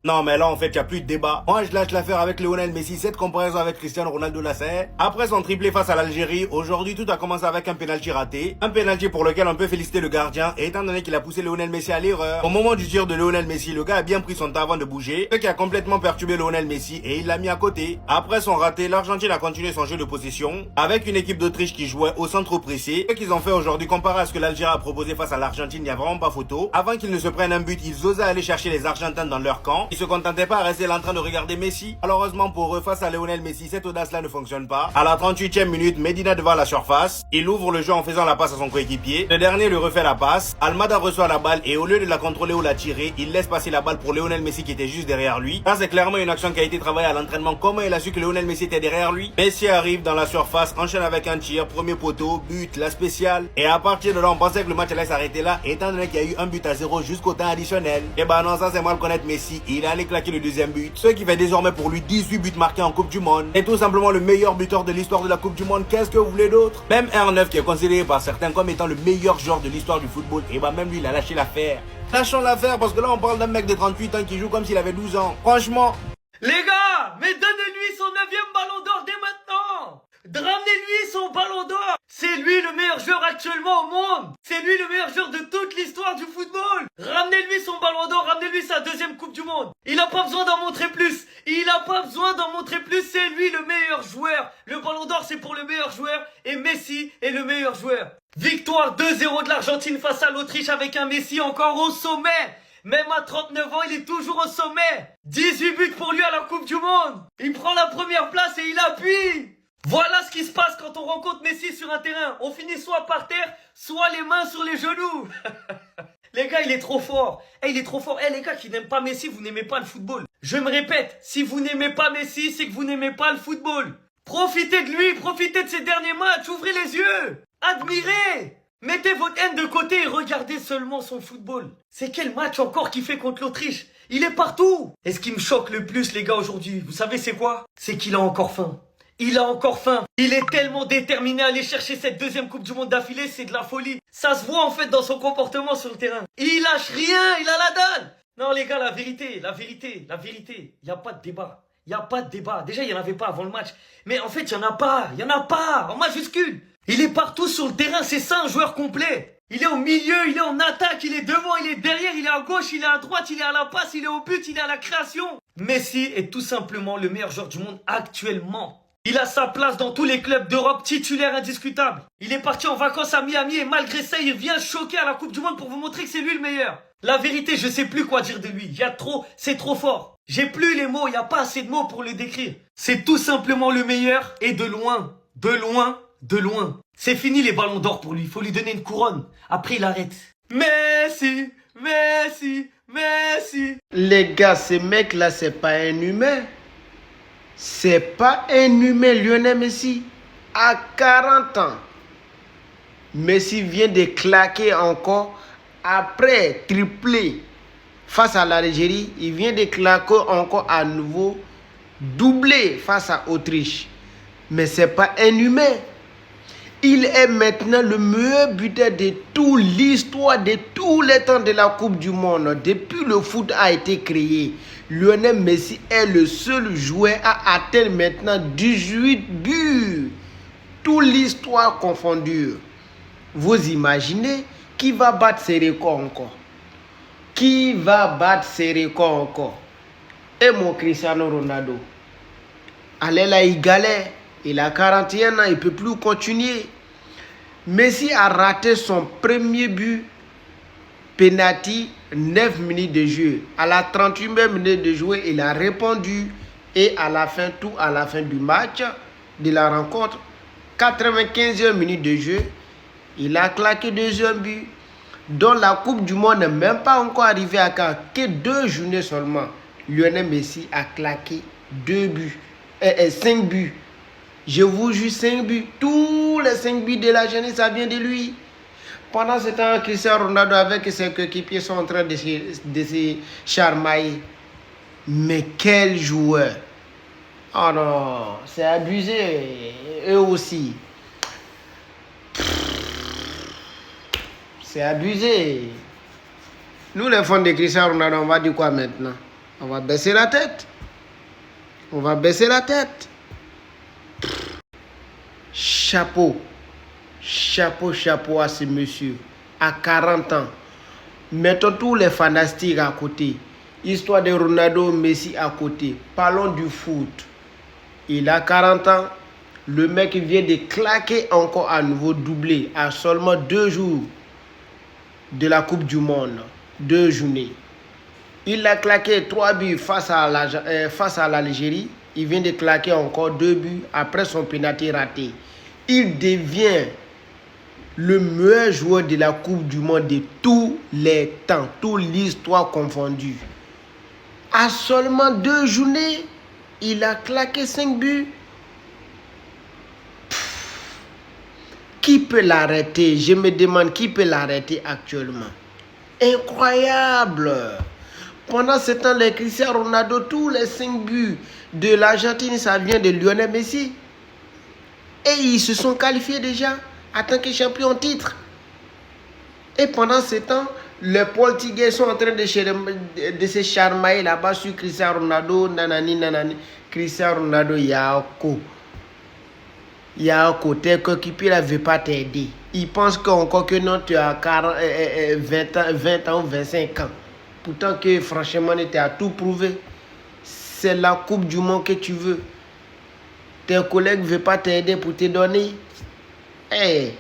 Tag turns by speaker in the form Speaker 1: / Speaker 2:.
Speaker 1: Non mais là en fait il y a plus de débat. Moi je lâche l'affaire avec Lionel Messi, cette comparaison avec Cristiano Ronaldo là c'est. Après son triplé face à l'Algérie, aujourd'hui tout a commencé avec un penalty raté. Un penalty pour lequel on peut féliciter le gardien, et étant donné qu'il a poussé Lionel Messi à l'erreur. Au moment du tir de Lionel Messi, le gars a bien pris son temps avant de bouger, ce qui a complètement perturbé Lionel Messi et il l'a mis à côté. Après son raté, l'Argentine a continué son jeu de possession, avec une équipe d'Autriche qui jouait au centre pressé. Ce qu'ils ont fait aujourd'hui comparé à ce que l'Algérie a proposé face à l'Argentine, il n'y a vraiment pas photo. Avant qu'ils ne se prennent un but, ils osaient aller chercher les Argentins dans leur camp. Ils se contentaient pas à rester là en train de regarder Messi. Malheureusement pour eux, face à Lionel Messi, cette audace-là ne fonctionne pas. À la 38e minute, Medina devant la surface. Il ouvre le jeu en faisant la passe à son coéquipier. Le dernier lui refait la passe. Almada reçoit la balle et au lieu de la contrôler ou la tirer, il laisse passer la balle pour Lionel Messi qui était juste derrière lui. Ça c'est clairement une action qui a été travaillée à l'entraînement. Comment il a su que Lionel Messi était derrière lui? Messi arrive dans la surface, enchaîne avec un tir, premier poteau, but, la spéciale. Et à partir de là, on pensait que le match allait s'arrêter là, étant donné qu'il y a eu un but à 0 jusqu'au temps additionnel. Et bah non, ça c'est mal connaître Messi. Il est allé claquer le deuxième but. Ce qui fait désormais pour lui 18 buts marqués en Coupe du Monde. Et tout simplement le meilleur buteur de l'histoire de la Coupe du Monde. Qu'est-ce que vous voulez d'autre? Même R9 qui est considéré par certains comme étant le meilleur joueur de l'histoire du football. Et bah même lui il a lâché l'affaire. Lâchons l'affaire parce que là on parle d'un mec de 38 ans qui joue comme s'il avait 12 ans. Franchement.
Speaker 2: Les gars, mais donnez-lui son 9e ballon d'or dès maintenant. Ramenez-lui son ballon d'or. C'est lui le meilleur joueur actuellement au monde. C'est lui le meilleur joueur de toute l'histoire du football. Ramenez-lui son ballon d'or, ramenez-lui sa 2e Coupe du Monde. Il n'a pas besoin d'en montrer plus. Il n'a pas besoin d'en montrer plus. C'est lui le meilleur joueur. Le ballon d'or c'est pour le meilleur joueur et Messi est le meilleur joueur. Victoire 2-0 de l'Argentine face à l'Autriche avec un Messi encore au sommet. Même à 39 ans, il est toujours au sommet. 18 buts pour lui à la Coupe du Monde. Il prend la première place et il appuie. Voilà ce qui se passe quand on rencontre Messi sur un terrain. On finit soit par terre, soit les mains sur les genoux. Les gars, il est trop fort. Il est trop fort. Les gars qui n'aiment pas Messi, vous n'aimez pas le football. Je me répète, si vous n'aimez pas Messi, c'est que vous n'aimez pas le football. Profitez de lui, profitez de ses derniers matchs, ouvrez les yeux. Admirez. Mettez votre haine de côté et regardez seulement son football. C'est quel match encore qu'il fait contre l'Autriche? Il est partout. Et ce qui me choque le plus, les gars, aujourd'hui, vous savez c'est quoi? C'est qu'il a encore faim. Il a encore faim. Il est tellement déterminé à aller chercher cette 2e Coupe du Monde d'affilée, c'est de la folie. Ça se voit en fait dans son comportement sur le terrain. Il lâche rien, il a la dalle. Non les gars, la vérité, il n'y a pas de débat. Il n'y a pas de débat. Déjà, il n'y en avait pas avant le match. Mais en fait, il n'y en a pas, en majuscule. Il est partout sur le terrain, c'est ça un joueur complet. Il est au milieu, il est en attaque, il est devant, il est derrière, il est à gauche, il est à droite, il est à la passe, il est au but, il est à la création. Messi est tout simplement le meilleur joueur du monde actuellement. Il a sa place dans tous les clubs d'Europe, titulaire indiscutable. Il est parti en vacances à Miami et malgré ça, il vient choquer à la Coupe du Monde pour vous montrer que c'est lui le meilleur. La vérité, je sais plus quoi dire de lui. Il y a trop, c'est trop fort. J'ai plus les mots, il n'y a pas assez de mots pour le décrire. C'est tout simplement le meilleur et de loin, de loin, de loin. C'est fini les ballons d'or pour lui, il faut lui donner une couronne. Après, il arrête. Messi, Messi, Messi.
Speaker 3: Les gars, ce mec-là, c'est pas un humain. C'est pas un humain, Lionel Messi. À 40 ans, Messi vient de claquer encore. Après triplé face à l'Algérie, il vient de claquer encore à nouveau. Doublé face à l'Autriche. Mais c'est pas un humain. Il est maintenant le meilleur buteur de toute l'histoire, de tous les temps de la Coupe du Monde. Depuis le foot a été créé, Lionel Messi est le seul joueur à atteindre maintenant 18 buts. Toute l'histoire confondue. Vous imaginez qui va battre ces records encore? Qui va battre ces records encore? Et mon Cristiano Ronaldo. Allez là, il galère. Il a 41 ans, il ne peut plus continuer. Messi a raté son premier but, penalty, 9 minutes de jeu. À la 38e minute de jeu, il a répondu. Et à la fin, tout à la fin du match, de la rencontre, 95e minute de jeu, il a claqué 2e but. Dans la Coupe du Monde n'est même pas encore arrivé à que 2 journées seulement. Lionel Messi a claqué 2 buts, 5 buts. Je vous jure, 5 buts. Tous les 5 buts de la jeunesse, ça vient de lui. Pendant ce temps, Cristiano Ronaldo avec ses coéquipiers sont en train de se charmailler. Mais quel joueur! Oh non, c'est abusé. Eux aussi. C'est abusé. Nous, les fans de Cristiano Ronaldo, on va dire quoi maintenant? On va baisser la tête. On va baisser la tête. Chapeau. Chapeau, chapeau à ce monsieur. À 40 ans. Mettons tous les fantastiques à côté. Histoire de Ronaldo, Messi à côté. Parlons du foot. Il a 40 ans. Le mec vient de claquer encore à nouveau doublé à seulement 2 jours de la Coupe du Monde. 2 journées. Il a claqué 3 buts face à l'Algérie. Il vient de claquer encore 2 buts après son pénalty raté. Il devient le meilleur joueur de la Coupe du Monde de tous les temps, toute l'histoire confondue. À seulement 2 journées, il a claqué 5 buts. Qui peut l'arrêter? Je me demande qui peut l'arrêter actuellement. Incroyable! Pendant ce temps, les Cristiano Ronaldo, tous les 5 buts de l'Argentine, ça vient de Lionel Messi. Et ils se sont qualifiés déjà en tant que champion titre. Et pendant ce temps, les Portugais sont en train de se charmailler là-bas sur Cristiano Ronaldo, nanani. Cristiano Ronaldo, il y a un côté qui ne veut pas t'aider. Il pense qu'encore que non, tu as 20 ans ou 25 ans. Pourtant que franchement, tu as tout prouvé. C'est la Coupe du Monde que tu veux. Tes collègues ne veulent pas t'aider pour te donner. Hey,